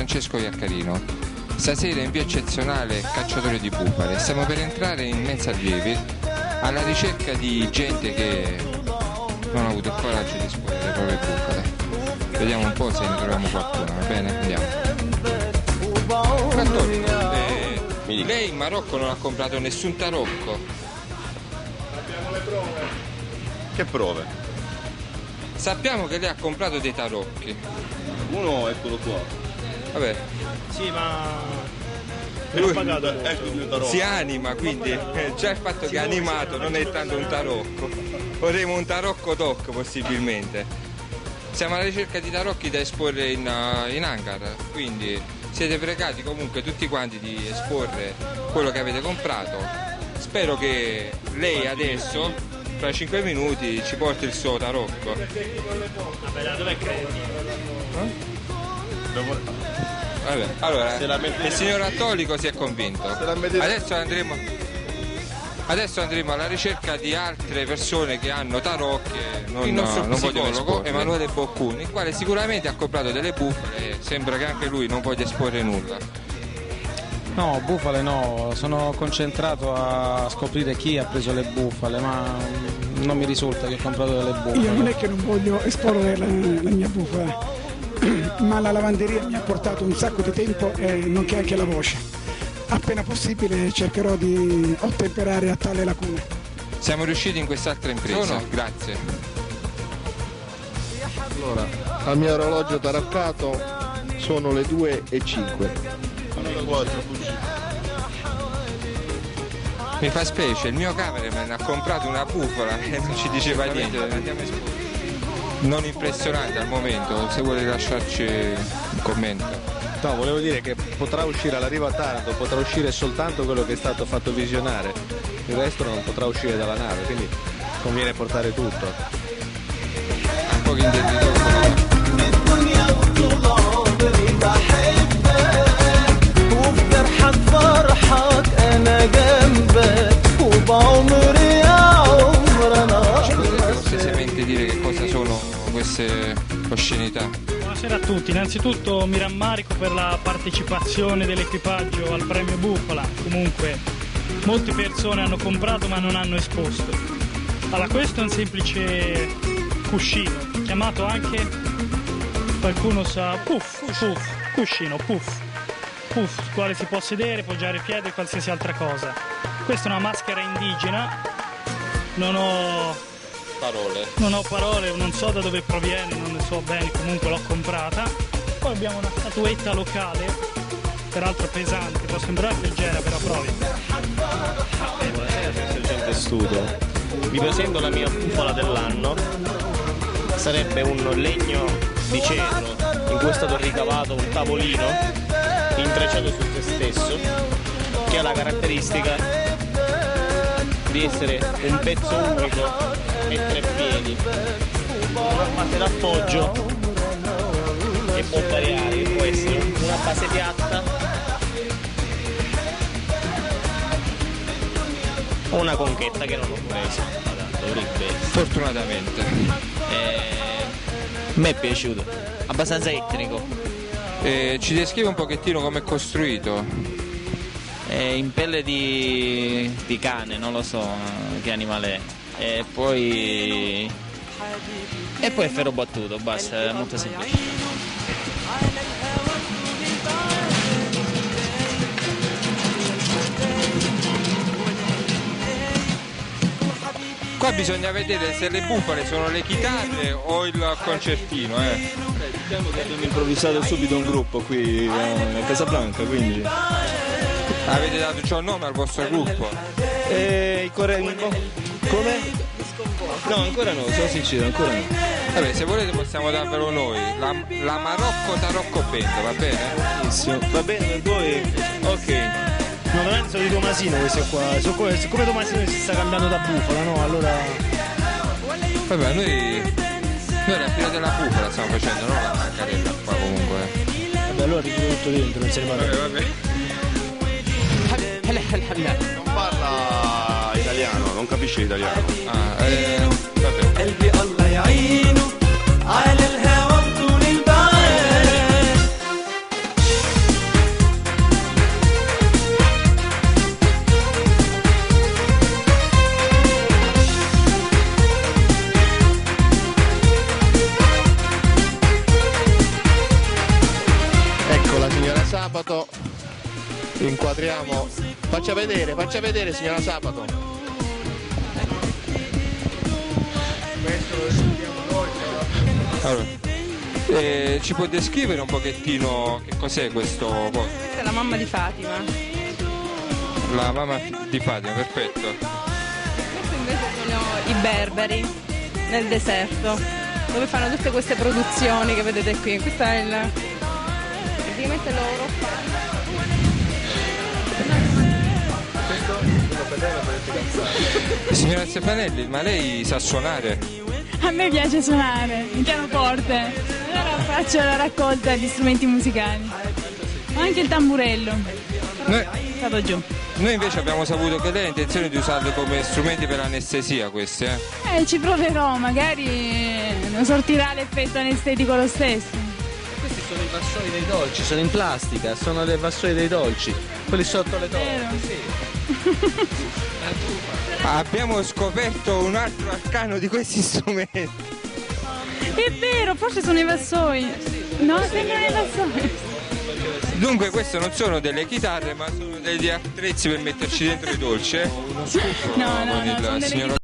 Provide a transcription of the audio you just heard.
Francesco Iaccarino. Stasera in via eccezionale Cacciatore di Bufale. Stiamo per entrare in mezzo allievi alla ricerca di gente che non ha avuto il coraggio di esporre le proprie bufale. Vediamo un po' se ne troviamo qualcuno, va bene? Andiamo. Cattolico, lei in Marocco non ha comprato nessun tarocco? Abbiamo le prove. Che prove? Sappiamo che lei ha comprato dei tarocchi. Uno, eccolo qua. Vabbè. Sì, ma Lui, ho pagato molto. ecco il mio tarocco. Si anima, quindi già il fatto che è animato non è tanto un tarocco. Vorremmo un tarocco doc possibilmente. Siamo alla ricerca di tarocchi da esporre in hangar, quindi siete pregati comunque tutti quanti di esporre quello che avete comprato. Spero che lei adesso, tra 5 minuti, ci porti il suo tarocco. Vabbè, da dov'è credito? Vabbè, allora, mettete- il signor Cattolico si è convinto. Adesso andremo alla ricerca di altre persone che hanno tarocchi. Il nostro psicologo Emanuele Boccuni, il quale sicuramente ha comprato delle bufale e sembra che anche lui non voglia esporre nulla. No, bufale no, sono concentrato a scoprire chi ha preso le bufale, ma non mi risulta che ho comprato delle bufale. Io non è che non voglio esporre la mia bufala, ma la lavanderia mi ha portato un sacco di tempo e nonché anche la voce. Appena possibile cercherò di ottemperare a tale lacuna. Siamo riusciti in quest'altra impresa. Grazie. Allora, al mio orologio taroccato sono le 2:05. Allora, 4. Mi fa specie, il mio cameraman ha comprato una bufala e non ci diceva niente. Non impressionante al momento, se vuole lasciarci un commento. No, volevo dire che potrà uscire all'arrivo a Taranto, potrà uscire soltanto quello che è stato fatto visionare, il resto non potrà uscire dalla nave, quindi conviene portare tutto. Un po' indebito. Forse si mente dire che cosa sono queste oscenità. Buonasera a tutti, innanzitutto mi rammarico per la partecipazione dell'equipaggio al premio Bufala, comunque molte persone hanno comprato ma non hanno esposto. Allora, questo è un semplice cuscino, chiamato anche, qualcuno sa, cuscino, puff, sul quale si può sedere, poggiare i piedi e qualsiasi altra cosa. Questa è una maschera indigena, non ho parole, non so da dove proviene, non ne so bene, comunque l'ho comprata. Poi abbiamo una statuetta locale, peraltro pesante, può sembrare leggera, però provi. Buonasera, sergente Studio. Vi presento la mia bufala dell'anno. Sarebbe un legno di cedro in cui è stato ricavato un tavolino intrecciato su se stesso, che ha la caratteristica di essere un pezzo unico e 3 piedi, una base d'appoggio che può variare, può essere una base piatta o una conchetta che non ho preso, dovrebbe essere. Fortunatamente. A me è piaciuto, abbastanza etnico. Ci descrive un pochettino come è costruito? È in pelle di cane, non lo so che animale è. E poi è ferro battuto, basta, è molto semplice. Qua bisogna vedere se le bufale sono le chitarre o il concertino, Diciamo che abbiamo improvvisato subito un gruppo qui a Casablanca, quindi avete dato ciò nome al vostro gruppo? Come? No, ancora no, sono sincero, ancora no. Vabbè, se volete possiamo darvelo noi, la Marocco Tarocco Band, va bene? Benissimo. Va bene per voi? Ok. No, veramente sono di Tomasino questi qua. Siccome Tomasino si sta cambiando da bufala, no? Allora. Vabbè, noi la fila della bufala stiamo facendo, no? La caretta qua comunque. Vabbè, allora ritiro tutto dentro, non se ne parla. Vabbè. Non parla italiano, non capisce l'italiano. Vabbè. قلبي الله يعينه على الهوى طول البعاد Sabato. Inquadriamo. Faccia vedere signora Sabato. Allora, ci può descrivere un pochettino che cos'è questo posto? Questa è la mamma di Fatima. La mamma di Fatima, perfetto. Questo invece sono i berberi nel deserto, dove fanno tutte queste produzioni che vedete qui. Questa è praticamente loro fanno. Signora Stefanelli, ma lei sa suonare? A me piace suonare il pianoforte, allora faccio la raccolta di strumenti musicali, ho anche il tamburello, vado giù. Noi invece abbiamo saputo che lei ha intenzione di usarli come strumenti per anestesia questi, Ci proverò, magari non sortirà l'effetto anestetico lo stesso. Questi sono i vassoi dei dolci, sono in plastica, sono dei vassoi dei dolci, quelli sotto le torte. Sì. Abbiamo scoperto un altro arcano di questi strumenti. È vero, forse sono i vassoi. No, sembrano i vassoi. Dunque queste non sono delle chitarre, ma sono degli attrezzi per metterci dentro i dolci, No, con il sono delle signor